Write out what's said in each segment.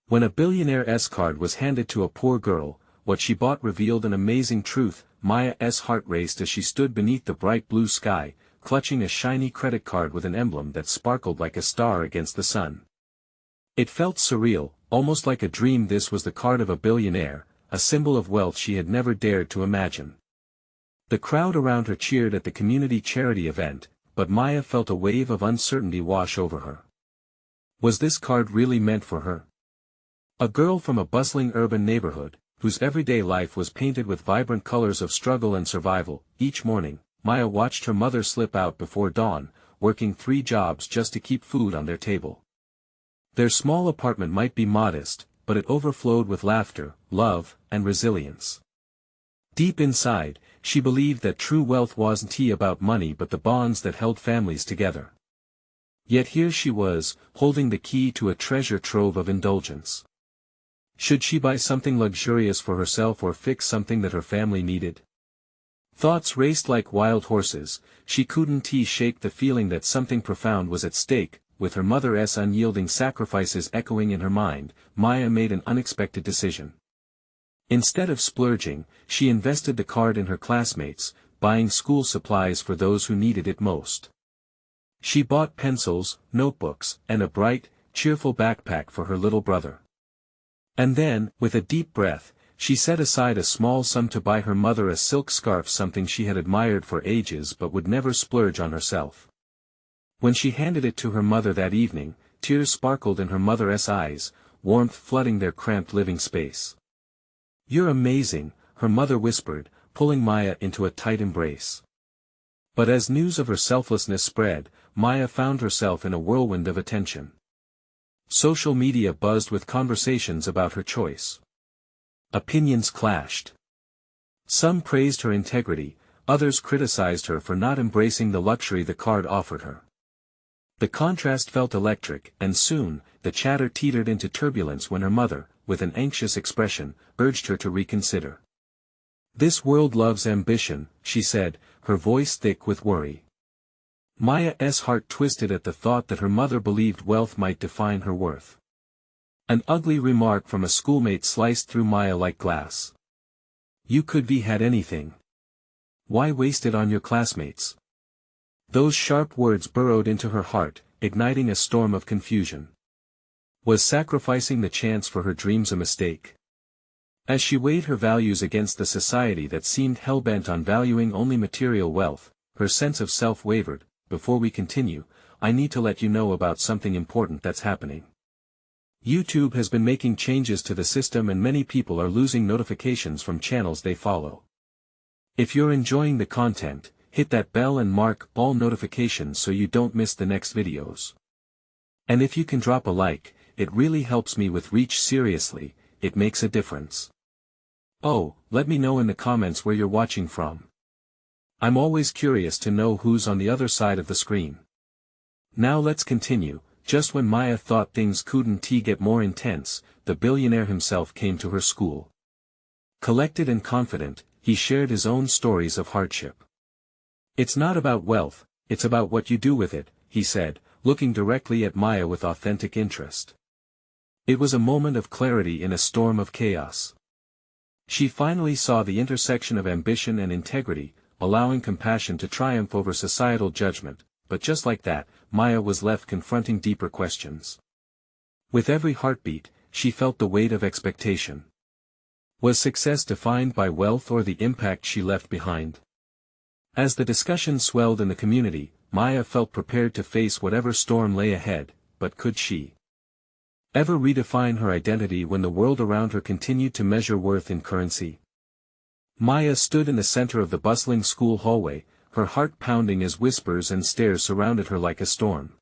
When a billionaire's card was handed to a poor girl, what she bought revealed an amazing truth. Maya's heart raced as she stood beneath the bright blue sky, clutching a shiny credit card with an emblem that sparkled like a star against the sun. It felt surreal, almost like a dream. This was the card of a billionaire, a symbol of wealth she had never dared to imagine. The crowd around her cheered at the community charity event, but Maya felt a wave of uncertainty wash over her. Was this card really meant for her? A girl from a bustling urban neighborhood, whose everyday life was painted with vibrant colors of struggle and survival. Each morning, Maya watched her mother slip out before dawn, working 3 jobs just to keep food on their table. Their small apartment might be modest, but it overflowed with laughter, love, and resilience. Deep inside, she believed that true wealth wasn't about money but the bonds that held families together. Yet here she was, holding the key to a treasure trove of indulgence. Should she buy something luxurious for herself or fix something that her family needed? Thoughts raced like wild horses. She couldn't shake the feeling that something profound was at stake. With her mother's unyielding sacrifices echoing in her mind, Maya made an unexpected decision. Instead of splurging, she invested the card in her classmates, buying school supplies for those who needed it most. She bought pencils, notebooks, and a bright, cheerful backpack for her little brother. And then, with a deep breath, she set aside a small sum to buy her mother a silk scarf, something she had admired for ages but would never splurge on herself. When she handed it to her mother that evening, tears sparkled in her mother's eyes, warmth flooding their cramped living space. "You're amazing," her mother whispered, pulling Maya into a tight embrace. But as news of her selflessness spread, Maya found herself in a whirlwind of attention. Social media buzzed with conversations about her choice. Opinions clashed. Some praised her integrity, others criticized her for not embracing the luxury the card offered her. The contrast felt electric, and soon, the chatter teetered into turbulence when her mother, with an anxious expression, urged her to reconsider. "This world loves ambition," she said, her voice thick with worry. Maya's heart twisted at the thought that her mother believed wealth might define her worth. An ugly remark from a schoolmate sliced through Maya like glass. "You could be had anything. Why waste it on your classmates?" Those sharp words burrowed into her heart, igniting a storm of confusion. Was sacrificing the chance for her dreams a mistake? As she weighed her values against the society that seemed hell-bent on valuing only material wealth, her sense of self wavered. "Before we continue, I need to let you know about something important that's happening. YouTube has been making changes to the system and many people are losing notifications from channels they follow. If you're enjoying the content, hit that bell and mark all notifications so you don't miss the next videos. And if you can drop a like, it really helps me with reach. Seriously, it makes a difference. Oh, let me know in the comments where you're watching from. I'm always curious to know who's on the other side of the screen." Now let's continue. Just when Maya thought things couldn't get more intense, the billionaire himself came to her school. Collected and confident, he shared his own stories of hardship. "It's not about wealth, it's about what you do with it," he said, looking directly at Maya with authentic interest. It was a moment of clarity in a storm of chaos. She finally saw the intersection of ambition and integrity, allowing compassion to triumph over societal judgment, but just like that, Maya was left confronting deeper questions. With every heartbeat, she felt the weight of expectation. Was success defined by wealth or the impact she left behind? As the discussion swelled in the community, Maya felt prepared to face whatever storm lay ahead, but could she ever redefine her identity when the world around her continued to measure worth in currency? Maya stood in the center of the bustling school hallway, her heart pounding as whispers and stares surrounded her like a storm.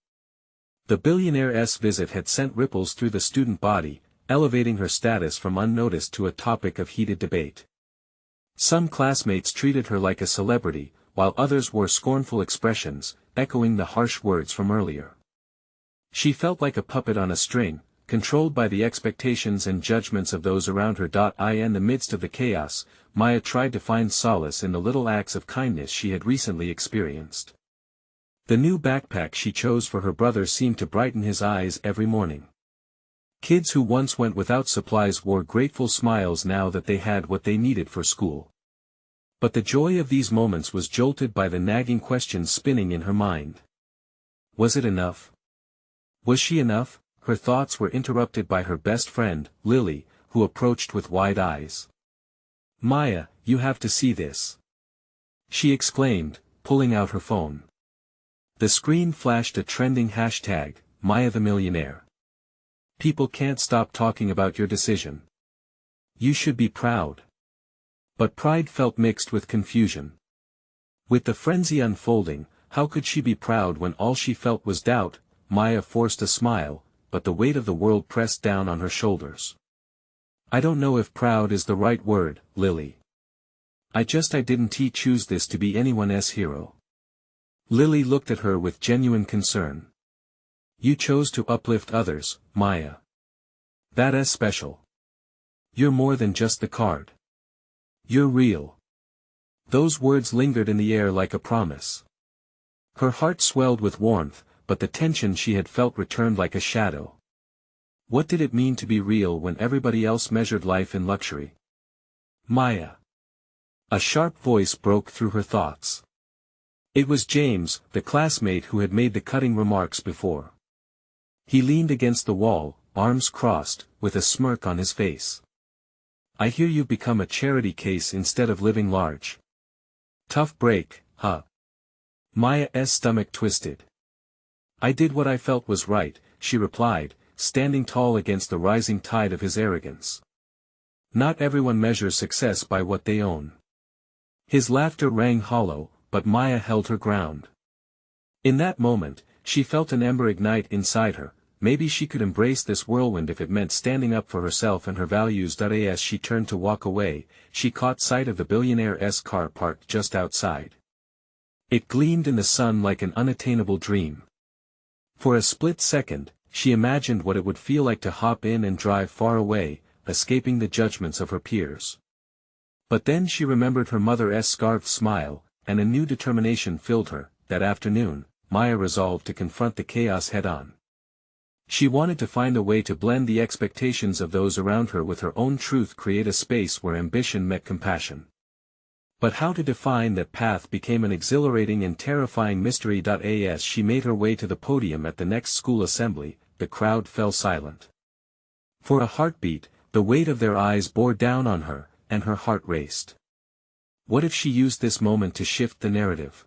The billionaire's visit had sent ripples through the student body, elevating her status from unnoticed to a topic of heated debate. Some classmates treated her like a celebrity, while others wore scornful expressions, echoing the harsh words from earlier. She felt like a puppet on a string, controlled by the expectations and judgments of those around her. In the midst of the chaos, Maya tried to find solace in the little acts of kindness she had recently experienced. The new backpack she chose for her brother seemed to brighten his eyes every morning. Kids who once went without supplies wore grateful smiles now that they had what they needed for school. But the joy of these moments was jolted by the nagging questions spinning in her mind. Was it enough? Was she enough? Her thoughts were interrupted by her best friend, Lily, who approached with wide eyes. "Maya, you have to see this," she exclaimed, pulling out her phone. The screen flashed a trending hashtag, Maya the Millionaire. "People can't stop talking about your decision. You should be proud." But pride felt mixed with confusion. With the frenzy unfolding, how could she be proud when all she felt was doubt? Maya forced a smile, but the weight of the world pressed down on her shoulders. "I don't know if proud is the right word, Lily. I didn't choose this to be anyone's hero." Lily looked at her with genuine concern. "You chose to uplift others, Maya. That's special. You're more than just the card. You're real." Those words lingered in the air like a promise. Her heart swelled with warmth, but the tension she had felt returned like a shadow. What did it mean to be real when everybody else measured life in luxury? "Maya." A sharp voice broke through her thoughts. It was James, the classmate who had made the cutting remarks before. He leaned against the wall, arms crossed, with a smirk on his face. "I hear you've become a charity case instead of living large. Tough break, huh?" Maya's stomach twisted. "I did what I felt was right," she replied, standing tall against the rising tide of his arrogance. "Not everyone measures success by what they own." His laughter rang hollow, but Maya held her ground. In that moment, she felt an ember ignite inside her. Maybe she could embrace this whirlwind if it meant standing up for herself and her values. As she turned to walk away, she caught sight of the Billionaire's car parked just outside. It gleamed in the sun like an unattainable dream. For a split second, she imagined what it would feel like to hop in and drive far away, escaping the judgments of her peers. But then she remembered her mother's scarfed smile, and a new determination filled her. That afternoon, Maya resolved to confront the chaos head-on. She wanted to find a way to blend the expectations of those around her with her own truth, create a space where ambition met compassion. But how to define that path became an exhilarating and terrifying mystery. As she made her way to the podium at the next school assembly, the crowd fell silent. For a heartbeat, the weight of their eyes bore down on her, and her heart raced. What if she used this moment to shift the narrative?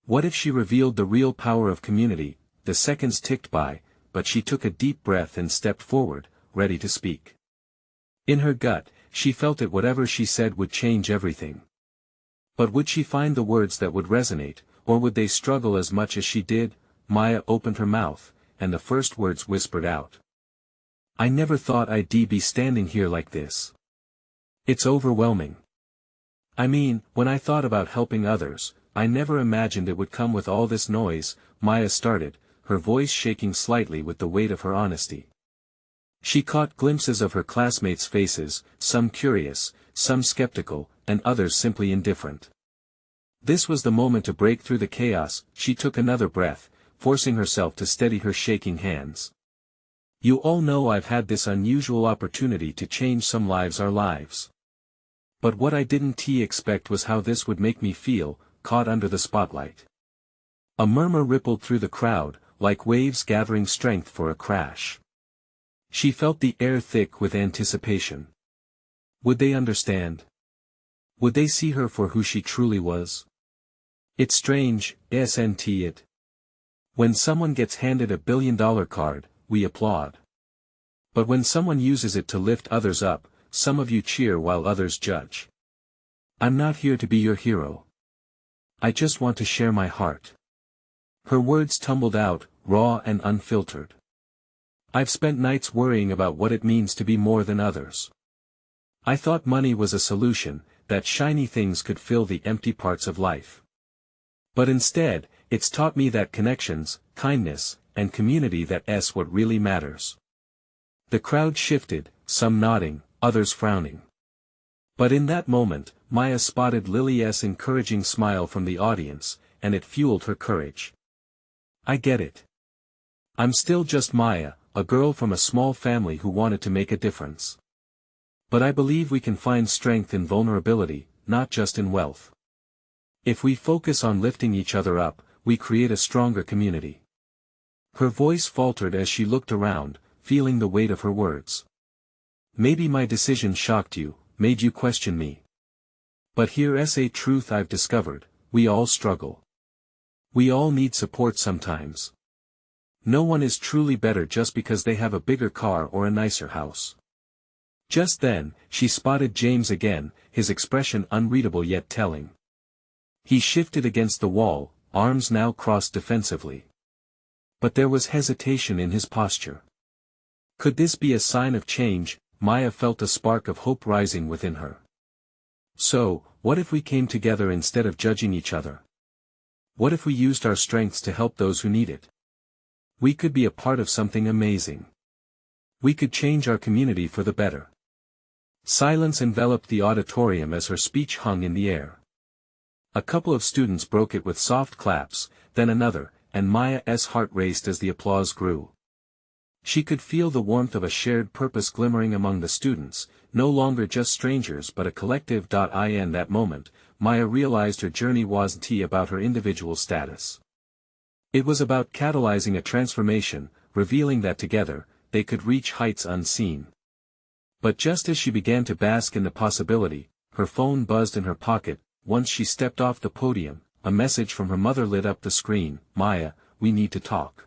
What if she revealed the real power of community? The seconds ticked by, but she took a deep breath and stepped forward, ready to speak. In her gut, she felt that whatever she said would change everything. But would she find the words that would resonate, or would they struggle as much as she did? Maya opened her mouth, and the first words whispered out. "I never thought I'd be standing here like this. It's overwhelming. I mean, when I thought about helping others, I never imagined it would come with all this noise." Maya started, her voice shaking slightly with the weight of her honesty. She caught glimpses of her classmates' faces, some curious, some skeptical, and others simply indifferent. This was the moment to break through the chaos. She took another breath, forcing herself to steady her shaking hands. "You all know I've had this unusual opportunity to change some lives, our lives. But what I didn't expect was how this would make me feel, caught under the spotlight." A murmur rippled through the crowd, like waves gathering strength for a crash. She felt the air thick with anticipation. Would they understand? Would they see her for who she truly was? It's strange, isn't it? When someone gets handed a billion-dollar card, we applaud. But when someone uses it to lift others up, some of you cheer while others judge. I'm not here to be your hero. I just want to share my heart. Her words tumbled out, raw and unfiltered. I've spent nights worrying about what it means to be more than others. I thought money was a solution, that shiny things could fill the empty parts of life. But instead, it's taught me that connections, kindness, and community, that's what really matters. The crowd shifted, some nodding, others frowning. But in that moment, Maya spotted Lily's encouraging smile from the audience, and it fueled her courage. I get it. I'm still just Maya, a girl from a small family who wanted to make a difference. But I believe we can find strength in vulnerability, not just in wealth. If we focus on lifting each other up, we create a stronger community. Her voice faltered as she looked around, feeling the weight of her words. Maybe my decision shocked you, made you question me. But here's a truth I've discovered: we all struggle. We all need support sometimes. No one is truly better just because they have a bigger car or a nicer house. Just then, she spotted James again, his expression unreadable yet telling. He shifted against the wall, arms now crossed defensively. But there was hesitation in his posture. Could this be a sign of change? Maya felt a spark of hope rising within her. So, what if we came together instead of judging each other? What if we used our strengths to help those who need it? We could be a part of something amazing. We could change our community for the better. Silence enveloped the auditorium as her speech hung in the air. A couple of students broke it with soft claps, then another, and Maya's heart raced as the applause grew. She could feel the warmth of a shared purpose glimmering among the students, no longer just strangers but a collective. In that moment, Maya realized her journey wasn't about her individual status. It was about catalyzing a transformation, revealing that together, they could reach heights unseen. But just as she began to bask in the possibility, her phone buzzed in her pocket. Once she stepped off the podium, a message from her mother lit up the screen. Maya, we need to talk.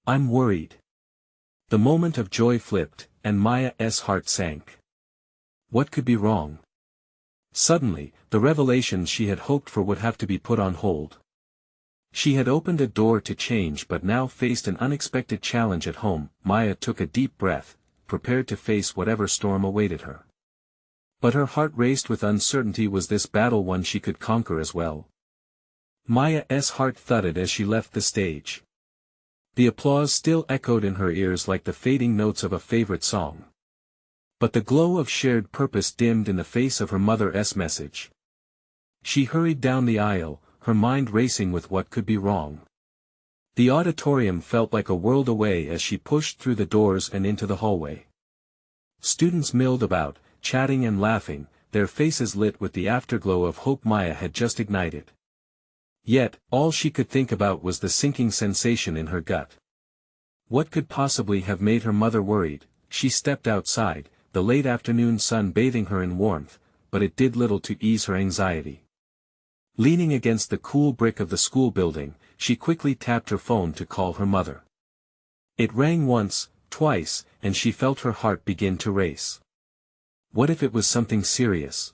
I'm worried. The moment of joy flipped, and Maya's heart sank. What could be wrong? Suddenly, the revelations she had hoped for would have to be put on hold. She had opened a door to change but now faced an unexpected challenge at home. Maya took a deep breath, prepared to face whatever storm awaited her. But her heart raced with uncertainty. Was this battle one she could conquer as well? Maya's heart thudded as she left the stage. The applause still echoed in her ears like the fading notes of a favorite song. But the glow of shared purpose dimmed in the face of her mother's message. She hurried down the aisle, her mind racing with what could be wrong. The auditorium felt like a world away as she pushed through the doors and into the hallway. Students milled about, chatting and laughing, their faces lit with the afterglow of hope Maya had just ignited. Yet, all she could think about was the sinking sensation in her gut. What could possibly have made her mother worried? She stepped outside, the late afternoon sun bathing her in warmth, but it did little to ease her anxiety. Leaning against the cool brick of the school building, she quickly tapped her phone to call her mother. It rang once, twice, and she felt her heart begin to race. What if it was something serious?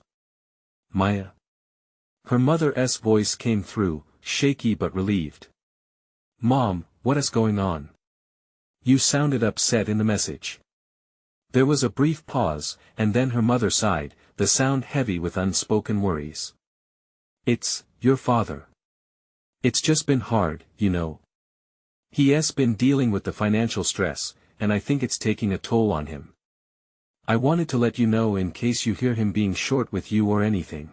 Maya? Her mother's voice came through, shaky but relieved. Mom, what is going on? You sounded upset in the message. There was a brief pause, and then her mother sighed, the sound heavy with unspoken worries. It's your father. It's just been hard, you know. He's been dealing with the financial stress, and I think it's taking a toll on him. I wanted to let you know in case you hear him being short with you or anything.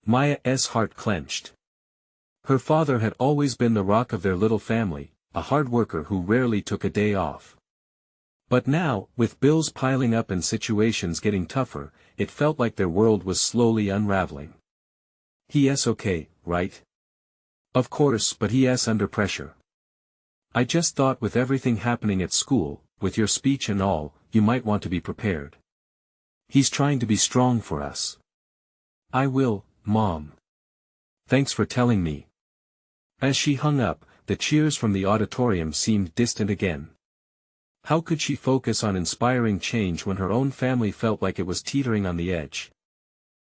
Maya's heart clenched. Her father had always been the rock of their little family, a hard worker who rarely took a day off. But now, with bills piling up and situations getting tougher, it felt like their world was slowly unraveling. He's okay, right? Of course, but he's under pressure. I just thought with everything happening at school, with your speech and all, you might want to be prepared. He's trying to be strong for us. I will, Mom. Thanks for telling me. As she hung up, the cheers from the auditorium seemed distant again. How could she focus on inspiring change when her own family felt like it was teetering on the edge?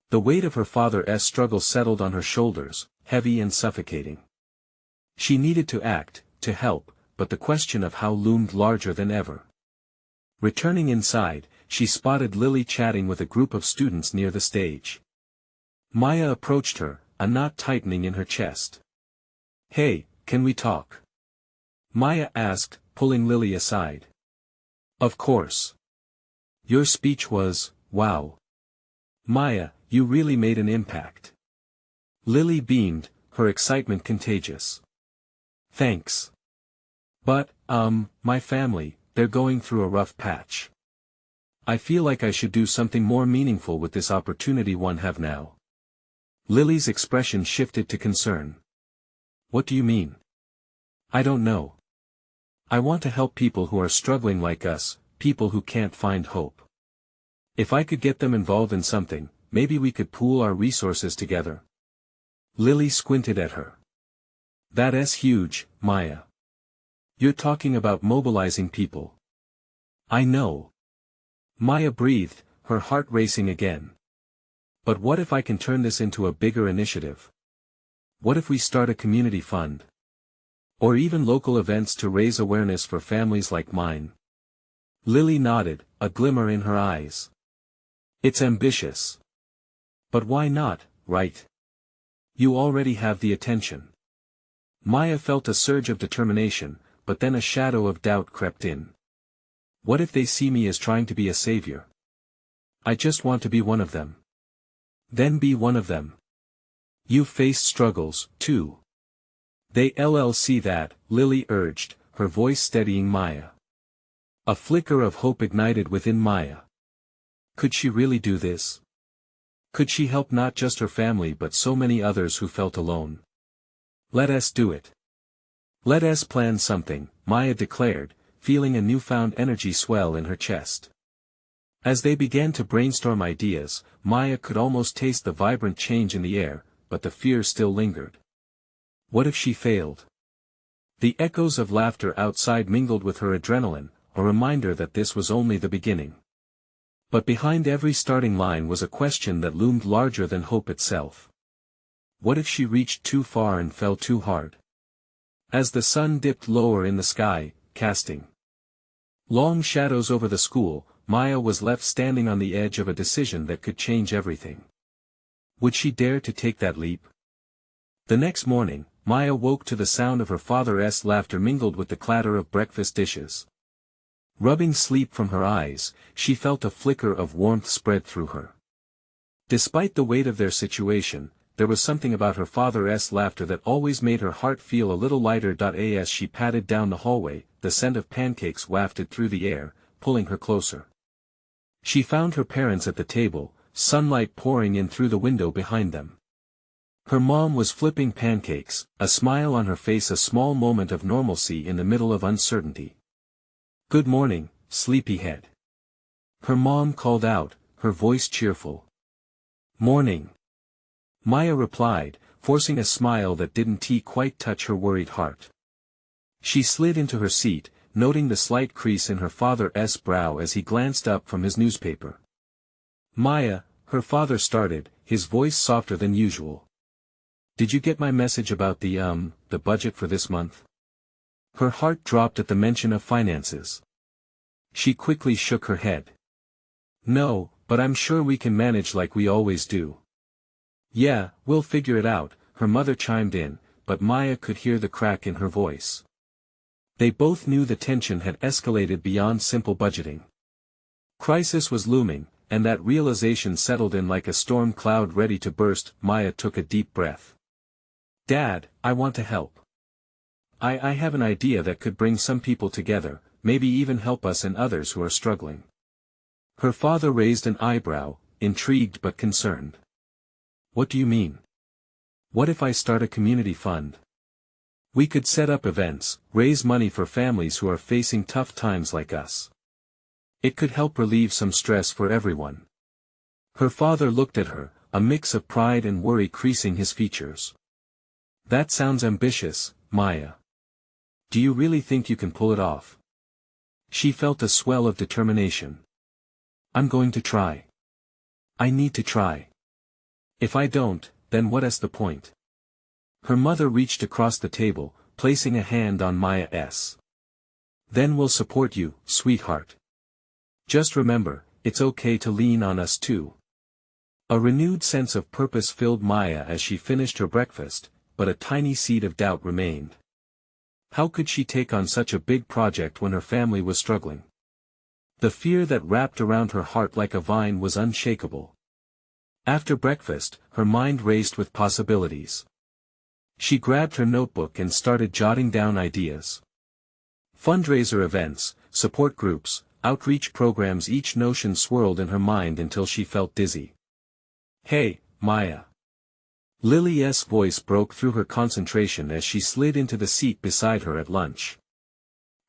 The weight of her father's struggle settled on her shoulders, heavy and suffocating. She needed to act, to help, but the question of how loomed larger than ever. Returning inside, she spotted Lily chatting with a group of students near the stage. Maya approached her, a knot tightening in her chest. Hey, can we talk? Maya asked, pulling Lily aside. Of course. Your speech was, wow. Maya, you really made an impact. Lily beamed, her excitement contagious. Thanks. But, my family, they're going through a rough patch. I feel like I should do something more meaningful with this opportunity one have now. Lily's expression shifted to concern. What do you mean? I don't know. I want to help people who are struggling like us, people who can't find hope. If I could get them involved in something, maybe we could pool our resources together. Lily squinted at her. That's huge, Maya. You're talking about mobilizing people. I know. Maya breathed, her heart racing again. But what if I can turn this into a bigger initiative? What if we start a community fund? Or even local events to raise awareness for families like mine? Lily nodded, a glimmer in her eyes. It's ambitious. But why not, right? You already have the attention. Maya felt a surge of determination, but then a shadow of doubt crept in. What if they see me as trying to be a savior? I just want to be one of them. Then be one of them. You've faced struggles, too. They'll see that, Lily urged, her voice steadying Maya. A flicker of hope ignited within Maya. Could she really do this? Could she help not just her family but so many others who felt alone? Let us do it. Let us plan something, Maya declared, feeling a newfound energy swell in her chest. As they began to brainstorm ideas, Maya could almost taste the vibrant change in the air, but the fear still lingered. What if she failed? The echoes of laughter outside mingled with her adrenaline, a reminder that this was only the beginning. But behind every starting line was a question that loomed larger than hope itself. What if she reached too far and fell too hard? As the sun dipped lower in the sky, casting long shadows over the school, Maya was left standing on the edge of a decision that could change everything. Would she dare to take that leap? The next morning, Maya woke to the sound of her father's laughter mingled with the clatter of breakfast dishes. Rubbing sleep from her eyes, she felt a flicker of warmth spread through her. Despite the weight of their situation, there was something about her father's laughter that always made her heart feel a little lighter. As she padded down the hallway, the scent of pancakes wafted through the air, pulling her closer. She found her parents at the table, sunlight pouring in through the window behind them. Her mom was flipping pancakes, a smile on her face, a small moment of normalcy in the middle of uncertainty. Good morning, sleepyhead. Her mom called out, her voice cheerful. Morning. Maya replied, forcing a smile that didn't quite touch her worried heart. She slid into her seat, noting the slight crease in her father's brow as he glanced up from his newspaper. Maya, her father started, his voice softer than usual. Did you get my message about the budget for this month? Her heart dropped at the mention of finances. She quickly shook her head. No, but I'm sure we can manage like we always do. Yeah, we'll figure it out, her mother chimed in, but Maya could hear the crack in her voice. They both knew the tension had escalated beyond simple budgeting. Crisis was looming, and that realization settled in like a storm cloud ready to burst. Maya took a deep breath. Dad, I want to help. I have an idea that could bring some people together, maybe even help us and others who are struggling. Her father raised an eyebrow, intrigued but concerned. What do you mean? What if I start a community fund? We could set up events, raise money for families who are facing tough times like us. It could help relieve some stress for everyone. Her father looked at her, a mix of pride and worry creasing his features. That sounds ambitious, Maya. Do you really think you can pull it off? She felt a swell of determination. I'm going to try. I need to try. If I don't, then what's the point? Her mother reached across the table, placing a hand on Maya's. Then we'll support you, sweetheart. Just remember, it's okay to lean on us too. A renewed sense of purpose filled Maya as she finished her breakfast, but a tiny seed of doubt remained. How could she take on such a big project when her family was struggling? The fear that wrapped around her heart like a vine was unshakable. After breakfast, her mind raced with possibilities. She grabbed her notebook and started jotting down ideas. Fundraiser events, support groups, outreach programs. Each notion swirled in her mind until she felt dizzy. "Hey, Maya." Lily's voice broke through her concentration as she slid into the seat beside her at lunch.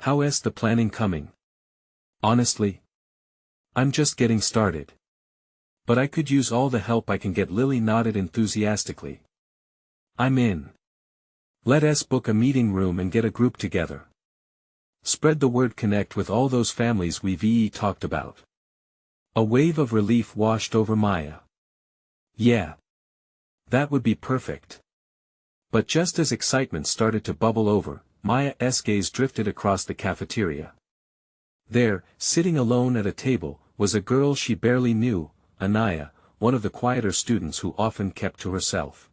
"How's the planning coming?" "Honestly, I'm just getting started. But I could use all the help I can get." Lily nodded enthusiastically. "I'm in. Let's book a meeting room and get a group together. Spread the word, connect with all those families we've talked about." A wave of relief washed over Maya. "Yeah. That would be perfect." But just as excitement started to bubble over, Maya's gaze drifted across the cafeteria. There, sitting alone at a table, was a girl she barely knew, Anaya, one of the quieter students who often kept to herself.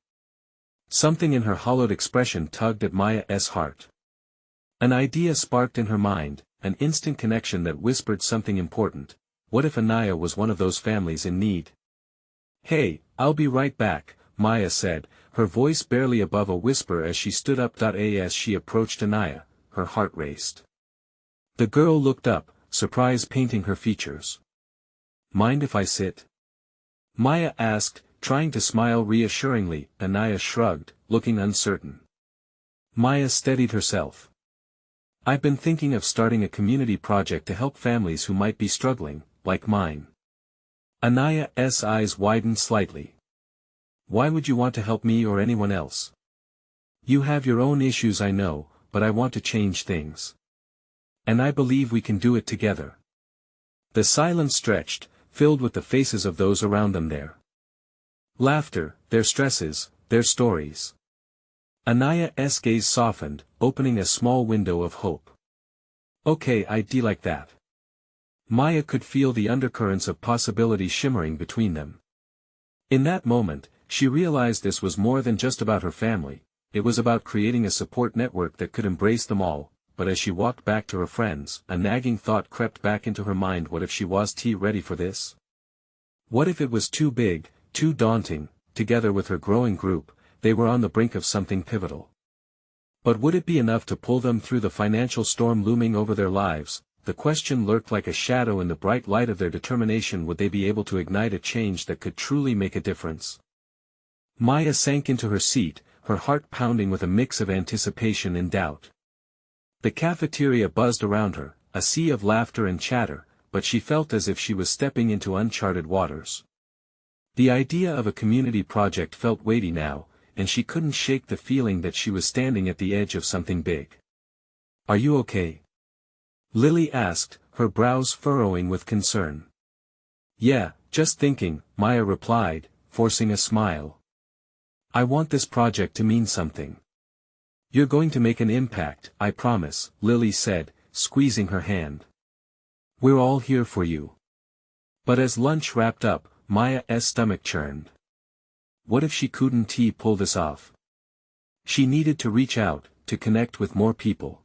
Something in her hollowed expression tugged at Maya's heart. An idea sparked in her mind, an instant connection that whispered something important. What if Anaya was one of those families in need? "Hey, I'll be right back," Maya said, her voice barely above a whisper as she stood up. As she approached Anaya, her heart raced. The girl looked up, surprise painting her features. "Mind if I sit?" Maya asked, trying to smile reassuringly. Anaya shrugged, looking uncertain. Maya steadied herself. "I've been thinking of starting a community project to help families who might be struggling, like mine." Anaya's eyes widened slightly. "Why would you want to help me or anyone else? You have your own issues, I know, but I want to change things. And I believe we can do it together." The silence stretched, filled with the faces of those around them there. Laughter, their stresses, their stories. Anaya's gaze softened, opening a small window of hope. "Okay, I'd like that." Maya could feel the undercurrents of possibility shimmering between them. In that moment, she realized this was more than just about her family, it was about creating a support network that could embrace them all. But as she walked back to her friends, a nagging thought crept back into her mind. What if she wasn't ready for this? What if it was too big, too daunting? Together with her growing group, they were on the brink of something pivotal. But would it be enough to pull them through the financial storm looming over their lives? The question lurked like a shadow in the bright light of their determination. Would they be able to ignite a change that could truly make a difference? Maya sank into her seat, her heart pounding with a mix of anticipation and doubt. The cafeteria buzzed around her, a sea of laughter and chatter, but she felt as if she was stepping into uncharted waters. The idea of a community project felt weighty now, and she couldn't shake the feeling that she was standing at the edge of something big. "Are you okay?" Lily asked, her brows furrowing with concern. "Yeah, just thinking," Maya replied, forcing a smile. "I want this project to mean something." "You're going to make an impact, I promise," Lily said, squeezing her hand. "We're all here for you." But as lunch wrapped up, Maya's stomach churned. What if she couldn't pull this off? She needed to reach out, to connect with more people.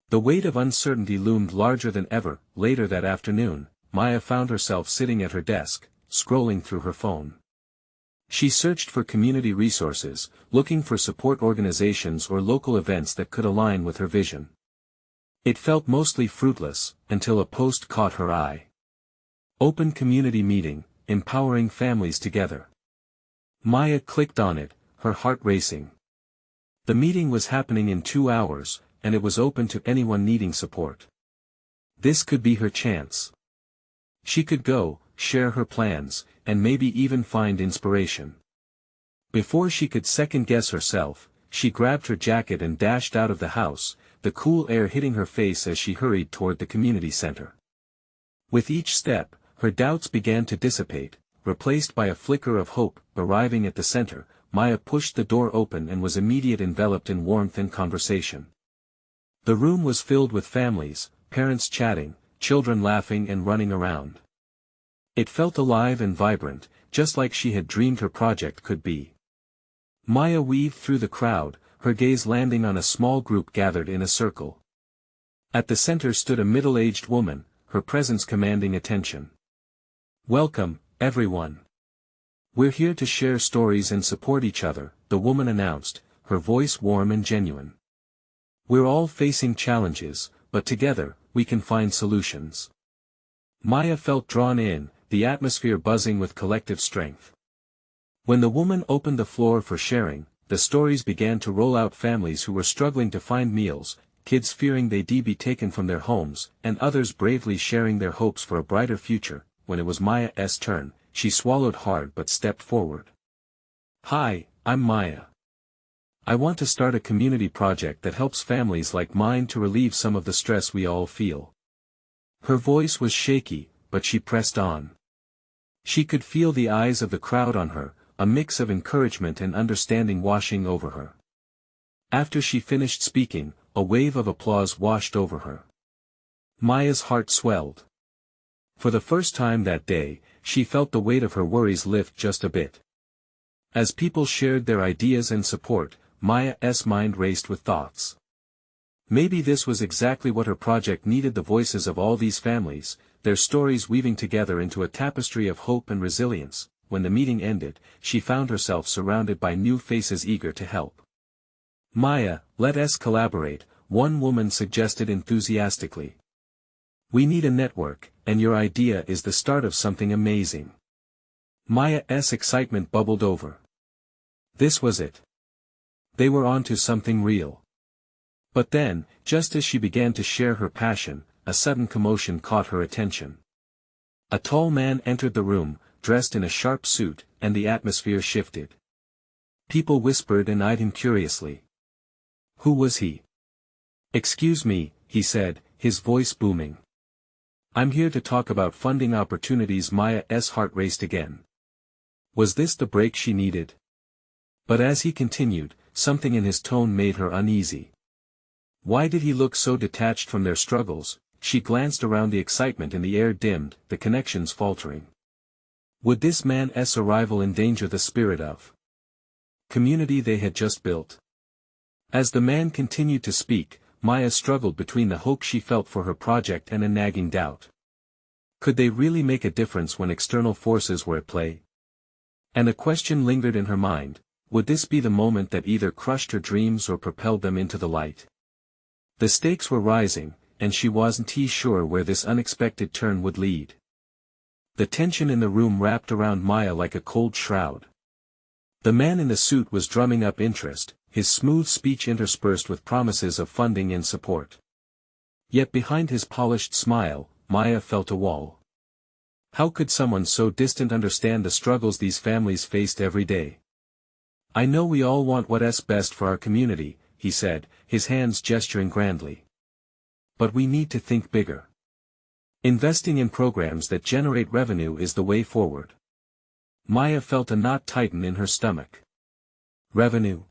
The weight of uncertainty loomed larger than ever. Later that afternoon, Maya found herself sitting at her desk, scrolling through her phone. She searched for community resources, looking for support organizations or local events that could align with her vision. It felt mostly fruitless, until a post caught her eye. "Open community meeting, empowering families together." Maya clicked on it, her heart racing. The meeting was happening in 2 hours, and it was open to anyone needing support. This could be her chance. She could go, share her plans, and maybe even find inspiration. Before she could second-guess herself, she grabbed her jacket and dashed out of the house, the cool air hitting her face as she hurried toward the community center. With each step, her doubts began to dissipate, replaced by a flicker of hope. Arriving at the center, Maya pushed the door open and was immediately enveloped in warmth and conversation. The room was filled with families, parents chatting, children laughing and running around. It felt alive and vibrant, just like she had dreamed her project could be. Maya weaved through the crowd, her gaze landing on a small group gathered in a circle. At the center stood a middle-aged woman, her presence commanding attention. "Welcome, everyone. We're here to share stories and support each other," the woman announced, her voice warm and genuine. "We're all facing challenges, but together, we can find solutions. Maya felt drawn in, the atmosphere buzzing with collective strength. When the woman opened the floor for sharing, the stories began to roll out: families who were struggling to find meals, kids fearing they'd be taken from their homes, and others bravely sharing their hopes for a brighter future. When it was Maya's turn, she swallowed hard but stepped forward. "Hi, I'm Maya. I want to start a community project that helps families like mine to relieve some of the stress we all feel." Her voice was shaky, but she pressed on. She could feel the eyes of the crowd on her, a mix of encouragement and understanding washing over her. After she finished speaking, a wave of applause washed over her. Maya's heart swelled. For the first time that day, she felt the weight of her worries lift just a bit. As people shared their ideas and support, Maya's mind raced with thoughts. Maybe this was exactly what her project needed: the voices of all these families, their stories weaving together into a tapestry of hope and resilience. When the meeting ended, she found herself surrounded by new faces eager to help. "Maya, let us collaborate," one woman suggested enthusiastically. "We need a network, and your idea is the start of something amazing." Maya's excitement bubbled over. This was it. They were onto something real. But then, just as she began to share her passion, a sudden commotion caught her attention. A tall man entered the room, dressed in a sharp suit, and the atmosphere shifted. People whispered and eyed him curiously. Who was he? "Excuse me," he said, his voice booming. "I'm here to talk about funding opportunities." Maya's heart raced again. Was this the break she needed? But as he continued, something in his tone made her uneasy. Why did he look so detached from their struggles? She glanced around, the excitement in the air dimmed, the connections faltering. Would this man's arrival endanger the spirit of community they had just built? As the man continued to speak, Maya struggled between the hope she felt for her project and a nagging doubt. Could they really make a difference when external forces were at play? And a question lingered in her mind: would this be the moment that either crushed her dreams or propelled them into the light? The stakes were rising, and she wasn't sure where this unexpected turn would lead. The tension in the room wrapped around Maya like a cold shroud. The man in the suit was drumming up interest, his smooth speech interspersed with promises of funding and support. Yet behind his polished smile, Maya felt a wall. How could someone so distant understand the struggles these families faced every day? "I know we all want what's best for our community," he said, his hands gesturing grandly. "But we need to think bigger. Investing in programs that generate revenue is the way forward." Maya felt a knot tighten in her stomach. Revenue.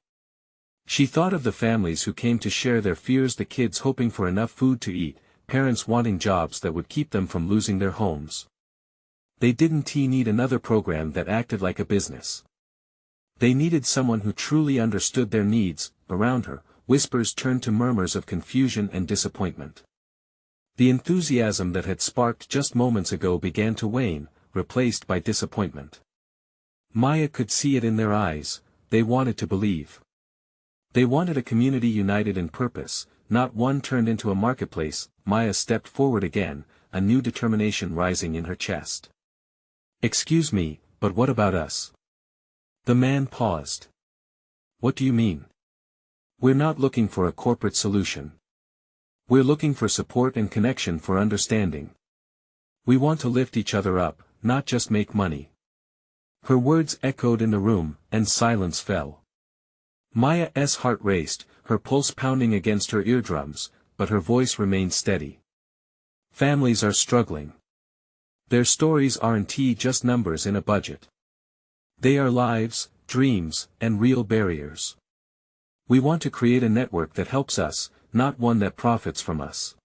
She thought of the families who came to share their fears, the kids hoping for enough food to eat, parents wanting jobs that would keep them from losing their homes. They didn't need another program that acted like a business. They needed someone who truly understood their needs. Around her, whispers turned to murmurs of confusion and disappointment. The enthusiasm that had sparked just moments ago began to wane, replaced by disappointment. Maya could see it in their eyes. They wanted to believe. They wanted a community united in purpose, not one turned into a marketplace. Maya stepped forward again, a new determination rising in her chest. "Excuse me, but what about us?" The man paused. "What do you mean?" "We're not looking for a corporate solution. We're looking for support and connection, for understanding. We want to lift each other up, not just make money." Her words echoed in the room, and silence fell. Maya's heart raced, her pulse pounding against her eardrums, but her voice remained steady. Families are struggling. Their stories aren't just numbers in a budget. They are lives, dreams, and real barriers. We want to create a network that helps us, not one that profits from us.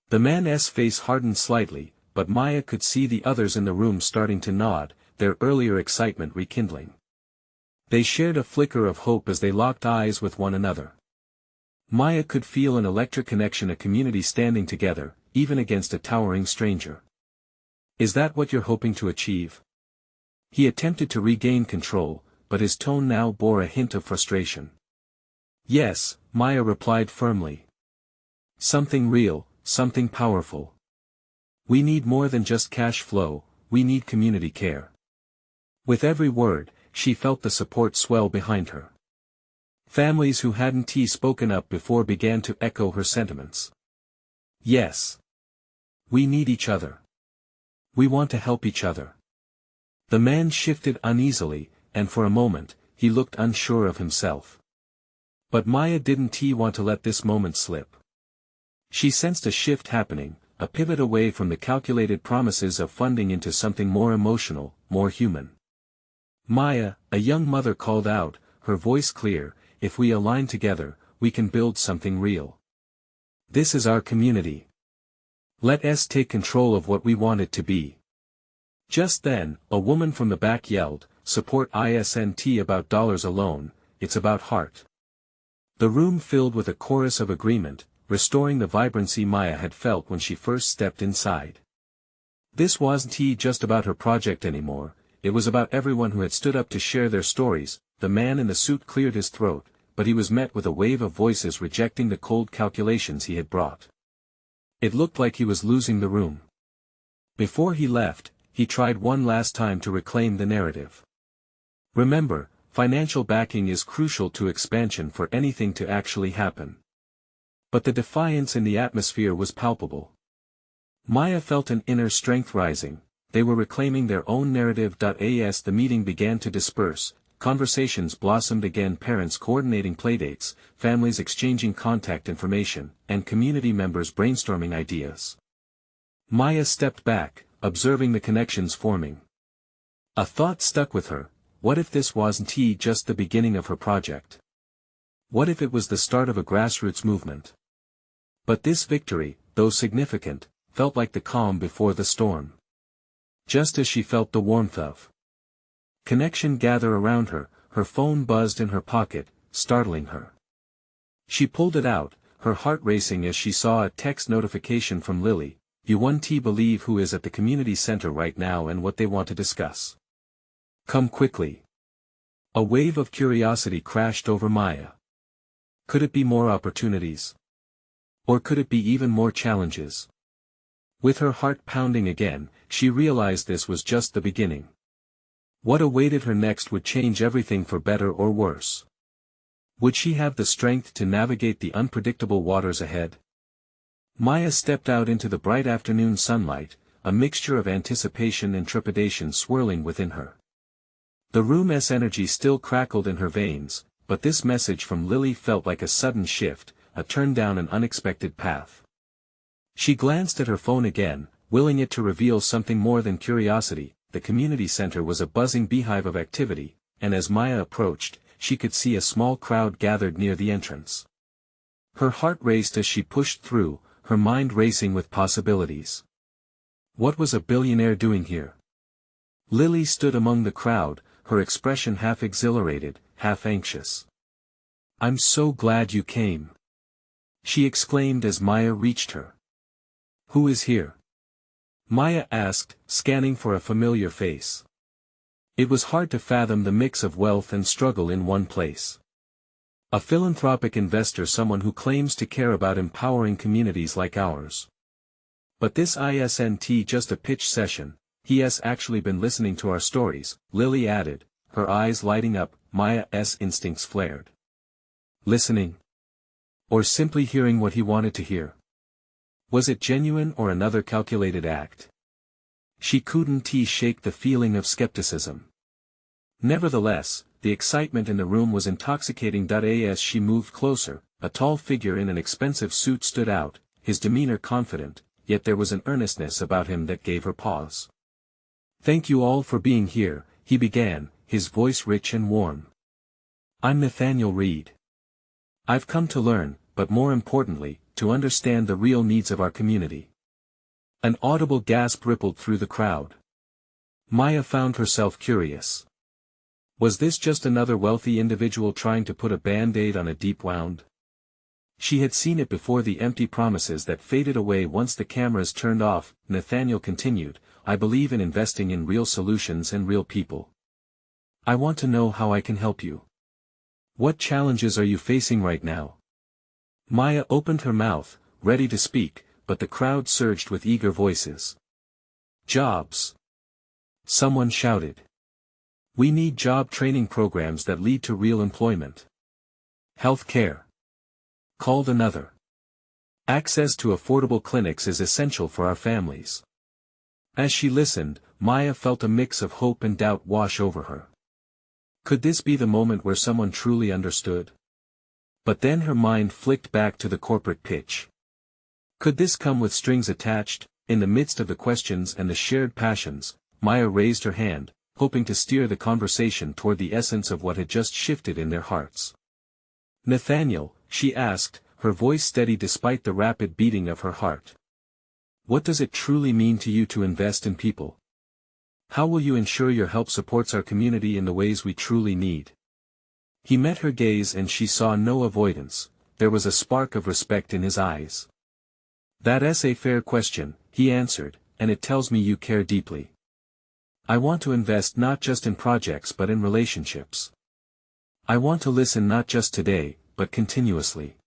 The man's face hardened slightly, but Maya could see the others in the room starting to nod, their earlier excitement rekindling. They shared a flicker of hope as they locked eyes with one another. Maya could feel an electric connection, a community standing together, even against a towering stranger. "Is that what you're hoping to achieve?" He attempted to regain control, but his tone now bore a hint of frustration. "Yes," Maya replied firmly. "Something real, something powerful. We need more than just cash flow, we need community care. With every word, she felt the support swell behind her. Families who hadn't spoken up before began to echo her sentiments. Yes. We need each other. We want to help each other. The man shifted uneasily, and for a moment, he looked unsure of himself. But Maya didn't want to let this moment slip. She sensed a shift happening, a pivot away from the calculated promises of funding into something more emotional, more human. Maya, a young mother called out, her voice clear, if we align together, we can build something real. This is our community. Let us take control of what we want it to be. Just then, a woman from the back yelled, support isn't about dollars alone, it's about heart. The room filled with a chorus of agreement, restoring the vibrancy Maya had felt when she first stepped inside. This wasn't just about her project anymore, it was about everyone who had stood up to share their stories. The man in the suit cleared his throat, but he was met with a wave of voices rejecting the cold calculations he had brought. It looked like he was losing the room. Before he left, he tried one last time to reclaim the narrative. Remember, financial backing is crucial to expansion for anything to actually happen. But the defiance in the atmosphere was palpable. Maya felt an inner strength rising, they were reclaiming their own narrative. As the meeting began to disperse, conversations blossomed again, parents coordinating playdates, families exchanging contact information, and community members brainstorming ideas. Maya stepped back, observing the connections forming. A thought stuck with her, what if this wasn't just the beginning of her project? What if it was the start of a grassroots movement? But this victory, though significant, felt like the calm before the storm. Just as she felt the warmth of connection gather around her, her phone buzzed in her pocket, startling her. She pulled it out, her heart racing as she saw a text notification from Lily. You won't believe who is at the community center right now and what they want to discuss. Come quickly. A wave of curiosity crashed over Maya. Could it be more opportunities? Or could it be even more challenges? With her heart pounding again, she realized this was just the beginning. What awaited her next would change everything for better or worse. Would she have the strength to navigate the unpredictable waters ahead? Maya stepped out into the bright afternoon sunlight, a mixture of anticipation and trepidation swirling within her. The room's energy still crackled in her veins, but this message from Lily felt like a sudden shift, a turn down an unexpected path. She glanced at her phone again, willing it to reveal something more than curiosity. The community center was a buzzing beehive of activity, and as Maya approached, she could see a small crowd gathered near the entrance. Her heart raced as she pushed through, her mind racing with possibilities. What was a billionaire doing here? Lily stood among the crowd, her expression half exhilarated, half anxious. I'm so glad you came. She exclaimed as Maya reached her. Who is here? Maya asked, scanning for a familiar face. It was hard to fathom the mix of wealth and struggle in one place. A philanthropic investor, someone who claims to care about empowering communities like ours. But this isn't just a pitch session, he has actually been listening to our stories, Lily added, her eyes lighting up. Maya's instincts flared. Listening? Or simply hearing what he wanted to hear? Was it genuine or another calculated act? She couldn't shake the feeling of skepticism. Nevertheless, the excitement in the room was intoxicating. As she moved closer, a tall figure in an expensive suit stood out, his demeanor confident, yet there was an earnestness about him that gave her pause. Thank you all for being here, he began, his voice rich and warm. I'm Nathaniel Reed. I've come to learn, but more importantly, to understand the real needs of our community. An audible gasp rippled through the crowd. Maya found herself curious. Was this just another wealthy individual trying to put a band-aid on a deep wound? She had seen it before, the empty promises that faded away once the cameras turned off. Nathaniel continued, I believe in investing in real solutions and real people. I want to know how I can help you. What challenges are you facing right now? Maya opened her mouth, ready to speak, but the crowd surged with eager voices. Jobs! Someone shouted. We need job training programs that lead to real employment. Health care. Called another. Access to affordable clinics is essential for our families. As she listened, Maya felt a mix of hope and doubt wash over her. Could this be the moment where someone truly understood? But then her mind flicked back to the corporate pitch. Could this come with strings attached? In the midst of the questions and the shared passions, Maya raised her hand, hoping to steer the conversation toward the essence of what had just shifted in their hearts. Nathaniel, she asked, her voice steady despite the rapid beating of her heart. What does it truly mean to you to invest in people? How will you ensure your help supports our community in the ways we truly need? He met her gaze and she saw no avoidance, there was a spark of respect in his eyes. That's a fair question, he answered, and it tells me you care deeply. I want to invest not just in projects but in relationships. I want to listen not just today, but continuously.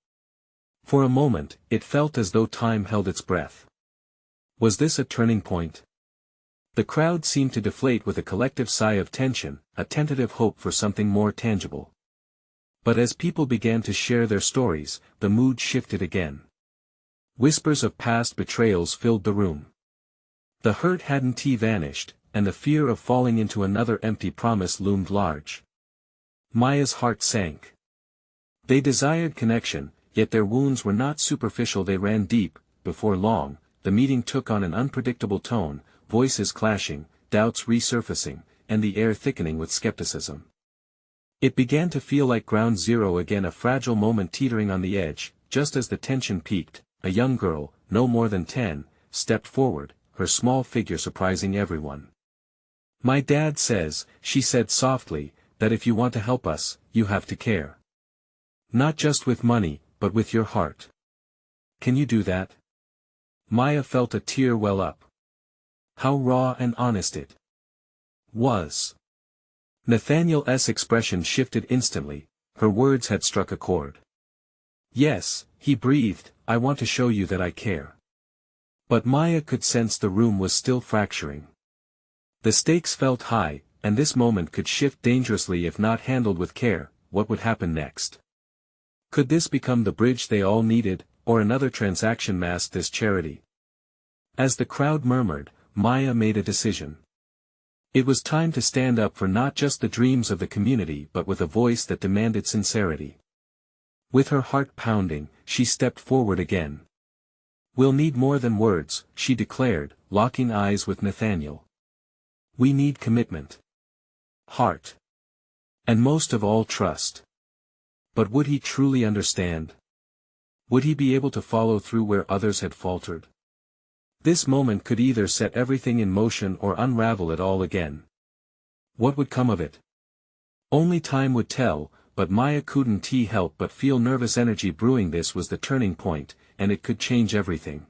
For a moment, it felt as though time held its breath. Was this a turning point? The crowd seemed to deflate with a collective sigh of tension, a tentative hope for something more tangible. But as people began to share their stories, the mood shifted again. Whispers of past betrayals filled the room. The hurt hadn't vanished, and the fear of falling into another empty promise loomed large. Maya's heart sank. They desired connection, yet their wounds were not superficial, they ran deep. Before long, the meeting took on an unpredictable tone, voices clashing, doubts resurfacing, and the air thickening with skepticism. It began to feel like ground zero again, a fragile moment teetering on the edge. Just as the tension peaked, a young girl, no more than 10, stepped forward, her small figure surprising everyone. My dad says, she said softly, that if you want to help us, you have to care. Not just with money, but with your heart. Can you do that? Maya felt a tear well up. How raw and honest it was. Nathaniel's expression shifted instantly, her words had struck a chord. Yes, he breathed, I want to show you that I care. But Maya could sense the room was still fracturing. The stakes felt high, and this moment could shift dangerously if not handled with care. What would happen next? Could this become the bridge they all needed, or another transaction masked as charity? As the crowd murmured, Maya made a decision. It was time to stand up for not just the dreams of the community but with a voice that demanded sincerity. With her heart pounding, she stepped forward again. We'll need more than words, she declared, locking eyes with Nathaniel. We need commitment. Heart. And most of all trust. But would he truly understand? Would he be able to follow through where others had faltered? This moment could either set everything in motion or unravel it all again. What would come of it? Only time would tell, but Maya couldn't help but feel nervous energy brewing. This was the turning point, and it could change everything.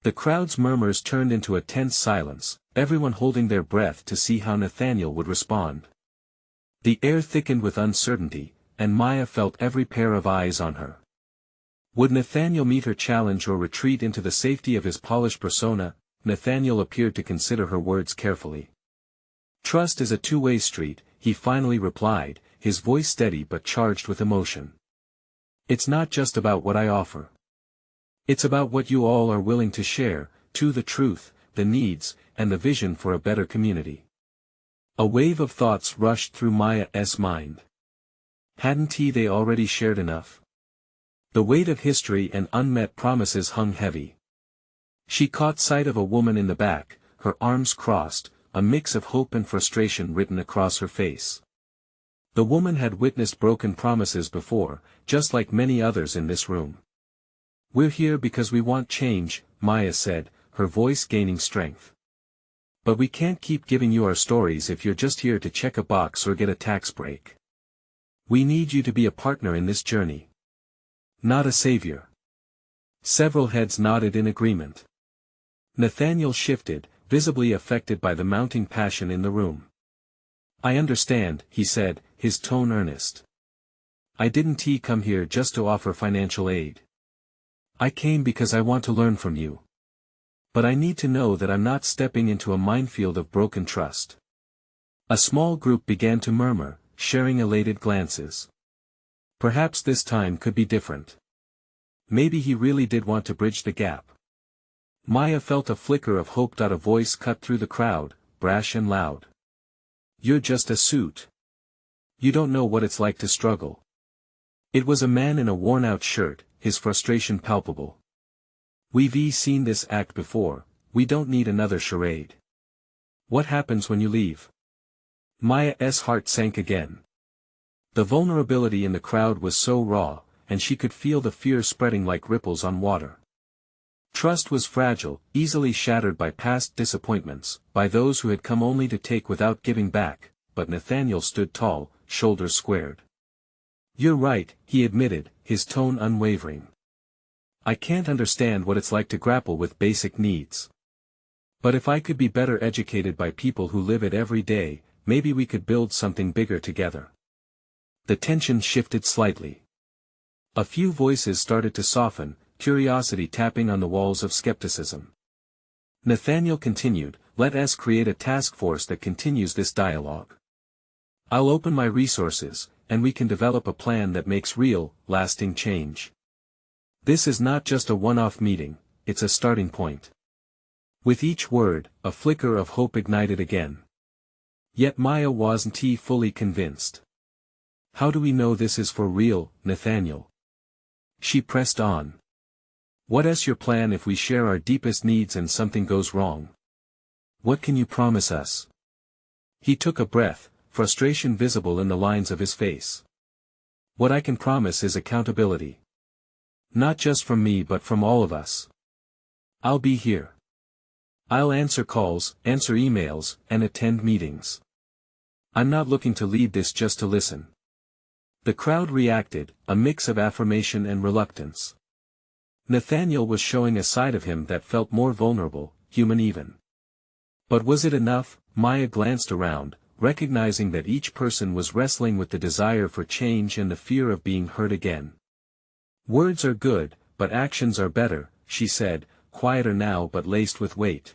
The crowd's murmurs turned into a tense silence, everyone holding their breath to see how Nathaniel would respond. The air thickened with uncertainty, and Maya felt every pair of eyes on her. Would Nathaniel meet her challenge or retreat into the safety of his polished persona? Nathaniel appeared to consider her words carefully. Trust is a two-way street, he finally replied, his voice steady but charged with emotion. It's not just about what I offer. It's about what you all are willing to share, to the truth, the needs, and the vision for a better community. A wave of thoughts rushed through Maya's mind. Hadn't they already shared enough? The weight of history and unmet promises hung heavy. She caught sight of a woman in the back, her arms crossed, a mix of hope and frustration written across her face. The woman had witnessed broken promises before, just like many others in this room. We're here because we want change, Maya said, her voice gaining strength. But we can't keep giving you our stories if you're just here to check a box or get a tax break. We need you to be a partner in this journey. Not a savior. Several heads nodded in agreement. Nathaniel shifted, visibly affected by the mounting passion in the room. I understand, he said, his tone earnest. I didn't come here just to offer financial aid. I came because I want to learn from you. But I need to know that I'm not stepping into a minefield of broken trust. A small group began to murmur, sharing elated glances. Perhaps this time could be different. Maybe he really did want to bridge the gap. Maya felt a flicker of hope. A voice cut through the crowd, brash and loud. You're just a suit. You don't know what it's like to struggle. It was a man in a worn-out shirt, his frustration palpable. We've seen this act before, we don't need another charade. What happens when you leave? Maya's heart sank again. The vulnerability in the crowd was so raw, and she could feel the fear spreading like ripples on water. Trust was fragile, easily shattered by past disappointments, by those who had come only to take without giving back, but Nathaniel stood tall, shoulders squared. You're right, he admitted, his tone unwavering. I can't understand what it's like to grapple with basic needs. But if I could be better educated by people who live it every day, maybe we could build something bigger together. The tension shifted slightly. A few voices started to soften, curiosity tapping on the walls of skepticism. Nathaniel continued, let us create a task force that continues this dialogue. I'll open my resources, and we can develop a plan that makes real, lasting change. This is not just a one-off meeting, it's a starting point. With each word, a flicker of hope ignited again. Yet Maya wasn't fully convinced. How do we know this is for real, Nathaniel? She pressed on. What's your plan if we share our deepest needs and something goes wrong? What can you promise us? He took a breath, frustration visible in the lines of his face. What I can promise is accountability. Not just from me but from all of us. I'll be here. I'll answer calls, answer emails, and attend meetings. I'm not looking to lead this just to listen. The crowd reacted, a mix of affirmation and reluctance. Nathaniel was showing a side of him that felt more vulnerable, human even. But was it enough? Maya glanced around, recognizing that each person was wrestling with the desire for change and the fear of being hurt again. Words are good, but actions are better, she said, quieter now but laced with weight.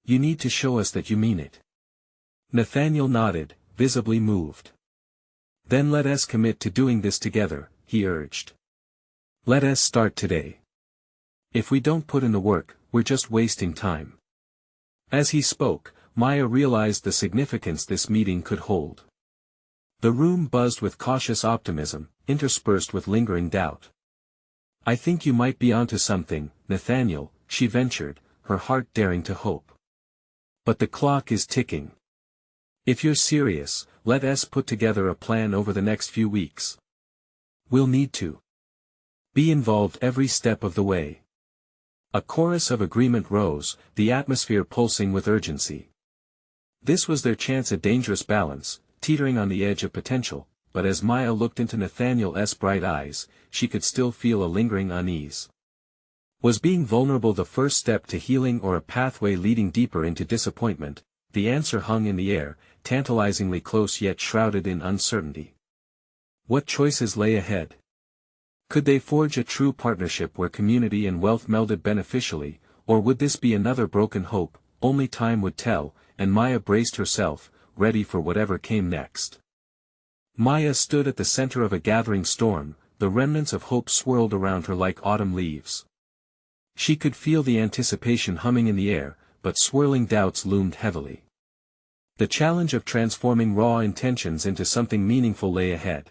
You need to show us that you mean it. Nathaniel nodded, visibly moved. Then let us commit to doing this together, he urged. Let us start today. If we don't put in the work, we're just wasting time. As he spoke, Maya realized the significance this meeting could hold. The room buzzed with cautious optimism, interspersed with lingering doubt. I think you might be onto something, Nathaniel, she ventured, her heart daring to hope. But the clock is ticking. If you're serious, let us put together a plan over the next few weeks. We'll need to be involved every step of the way. A chorus of agreement rose, the atmosphere pulsing with urgency. This was their chance, a dangerous balance, teetering on the edge of potential, but as Maya looked into Nathaniel's bright eyes, she could still feel a lingering unease. Was being vulnerable the first step to healing or a pathway leading deeper into disappointment? The answer hung in the air, tantalizingly close yet shrouded in uncertainty. What choices lay ahead? Could they forge a true partnership where community and wealth melded beneficially, or would this be another broken hope? Only time would tell, and Maya braced herself, ready for whatever came next. Maya stood at the center of a gathering storm, the remnants of hope swirled around her like autumn leaves. She could feel the anticipation humming in the air, but swirling doubts loomed heavily. The challenge of transforming raw intentions into something meaningful lay ahead.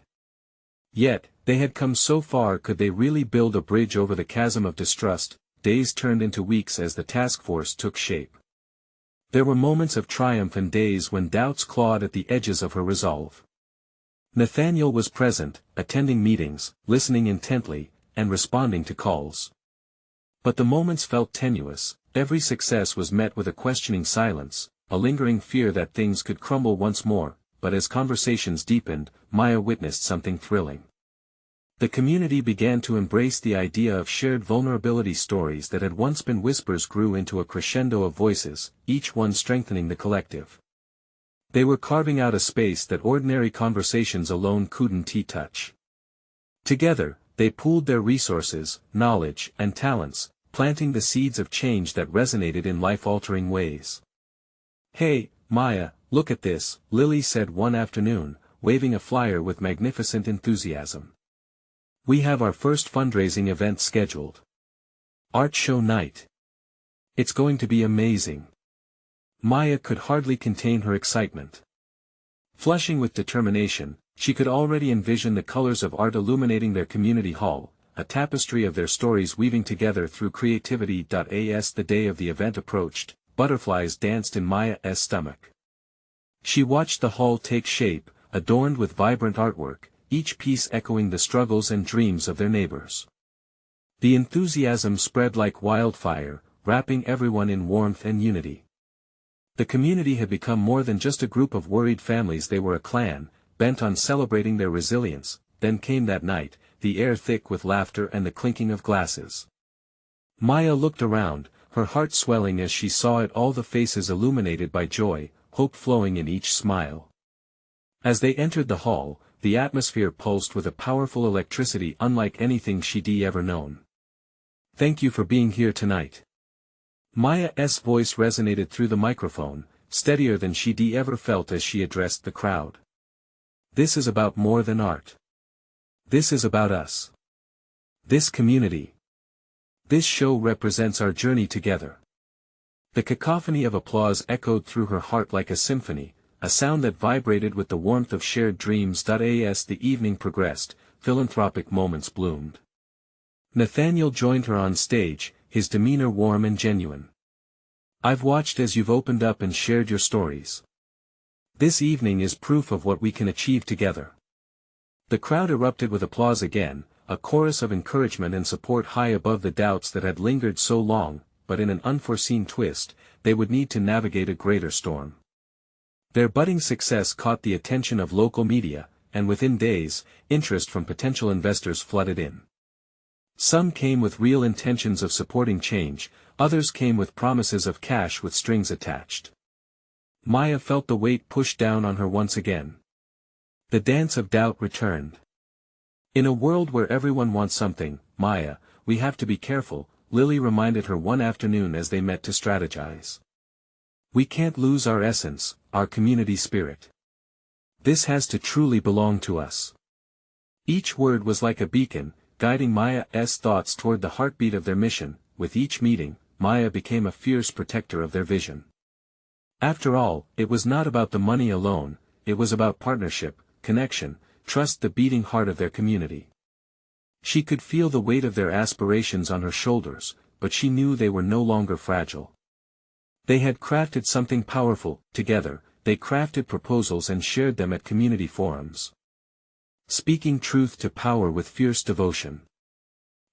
Yet, they had come so far. Could they really build a bridge over the chasm of distrust? Days turned into weeks as the task force took shape. There were moments of triumph and days when doubts clawed at the edges of her resolve. Nathaniel was present, attending meetings, listening intently, and responding to calls. But the moments felt tenuous. Every success was met with a questioning silence, a lingering fear that things could crumble once more. But as conversations deepened, Maya witnessed something thrilling. The community began to embrace the idea of shared vulnerability. Stories that had once been whispers grew into a crescendo of voices, each one strengthening the collective. They were carving out a space that ordinary conversations alone couldn't touch. Together, They pooled their resources, knowledge, and talents, planting the seeds of change that resonated in life-altering ways. "Hey, Maya, look at this," Lily said one afternoon, waving a flyer with magnificent enthusiasm. "We have our first fundraising event scheduled. Art show night. It's going to be amazing." Maya could hardly contain her excitement. Flushing with determination, she could already envision the colors of art illuminating their community hall, a tapestry of their stories weaving together through creativity. As the day of the event approached, butterflies danced in Maya's stomach. She watched the hall take shape, adorned with vibrant artwork, each piece echoing the struggles and dreams of their neighbors. The enthusiasm spread like wildfire, wrapping everyone in warmth and unity. The community had become more than just a group of worried families. They were a clan, bent on celebrating their resilience. Then came that night, the air thick with laughter and the clinking of glasses. Maya looked around, her heart swelling as she saw it all, the faces illuminated by joy, hope flowing in each smile. As they entered the hall, the atmosphere pulsed with a powerful electricity unlike anything she'd ever known. "Thank you for being here tonight." Maya's voice resonated through the microphone, steadier than she'd ever felt as she addressed the crowd. "This is about more than art. This is about us. This community. This show represents our journey together." The cacophony of applause echoed through her heart like a symphony, a sound that vibrated with the warmth of shared dreams. As the evening progressed, philanthropic moments bloomed. Nathaniel joined her on stage, his demeanor warm and genuine. "I've watched as you've opened up and shared your stories. This evening is proof of what we can achieve together." The crowd erupted with applause again, a chorus of encouragement and support high above the doubts that had lingered so long, but in an unforeseen twist, they would need to navigate a greater storm. Their budding success caught the attention of local media, and within days, interest from potential investors flooded in. Some came with real intentions of supporting change, others came with promises of cash with strings attached. Maya felt the weight pushed down on her once again. The dance of doubt returned. "In a world where everyone wants something, Maya, we have to be careful," Lily reminded her one afternoon as they met to strategize. "We can't lose our essence, our community spirit. This has to truly belong to us." Each word was like a beacon, guiding Maya's thoughts toward the heartbeat of their mission. With each meeting, Maya became a fierce protector of their vision. After all, it was not about the money alone, it was about partnership, connection, trust, the beating heart of their community. She could feel the weight of their aspirations on her shoulders, but she knew they were no longer fragile. They had crafted something powerful, together. They crafted proposals and shared them at community forums. Speaking truth to power with fierce devotion.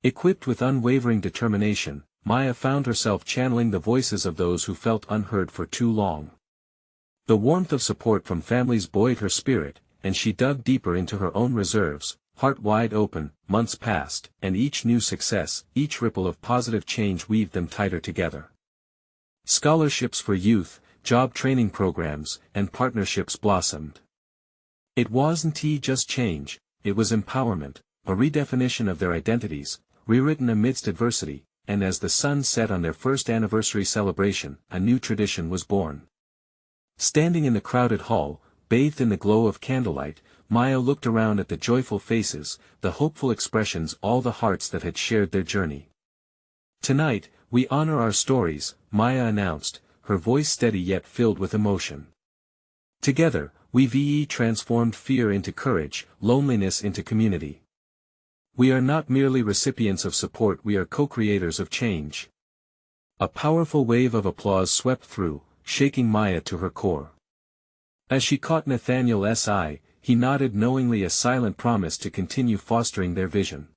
Equipped with unwavering determination, Maya found herself channeling the voices of those who felt unheard for too long. The warmth of support from families buoyed her spirit, and she dug deeper into her own reserves, heart wide open. Months passed, and each new success, each ripple of positive change weaved them tighter together. Scholarships for youth, job training programs, and partnerships blossomed. It wasn't just change, it was empowerment, a redefinition of their identities, rewritten amidst adversity, and as the sun set on their first anniversary celebration, a new tradition was born. Standing in the crowded hall, bathed in the glow of candlelight, Maya looked around at the joyful faces, the hopeful expressions, all the hearts that had shared their journey. "Tonight, we honor our stories," Maya announced, her voice steady yet filled with emotion. "Together, we've transformed fear into courage, loneliness into community. We are not merely recipients of support, we are co-creators of change." A powerful wave of applause swept through, shaking Maya to her core. As she caught Nathaniel's eye, he nodded knowingly, a silent promise to continue fostering their vision.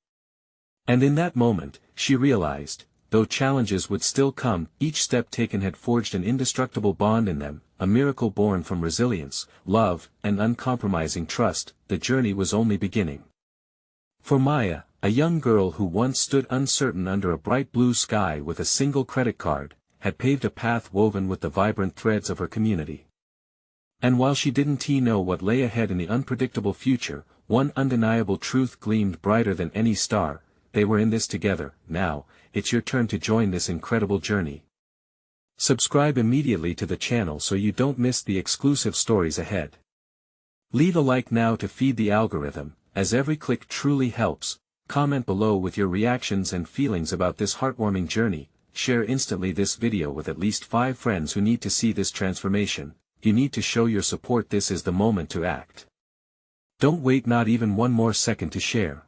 And in that moment, she realized, though challenges would still come, each step taken had forged an indestructible bond in them, a miracle born from resilience, love, and uncompromising trust. The journey was only beginning. For Maya, a young girl who once stood uncertain under a bright blue sky with a single credit card, had paved a path woven with the vibrant threads of her community. And while she didn't know what lay ahead in the unpredictable future, One undeniable truth gleamed brighter than any star: they were in this together. Now, it's your turn to join this incredible journey. Subscribe immediately to the channel so you don't miss the exclusive stories ahead. Leave a like now to feed the algorithm, as every click truly helps. Comment below with your reactions and feelings about this heartwarming journey. Share instantly this video with at least 5 friends who need to see this transformation. You need to show your support. This is the moment to act. Don't wait not even one more second to share.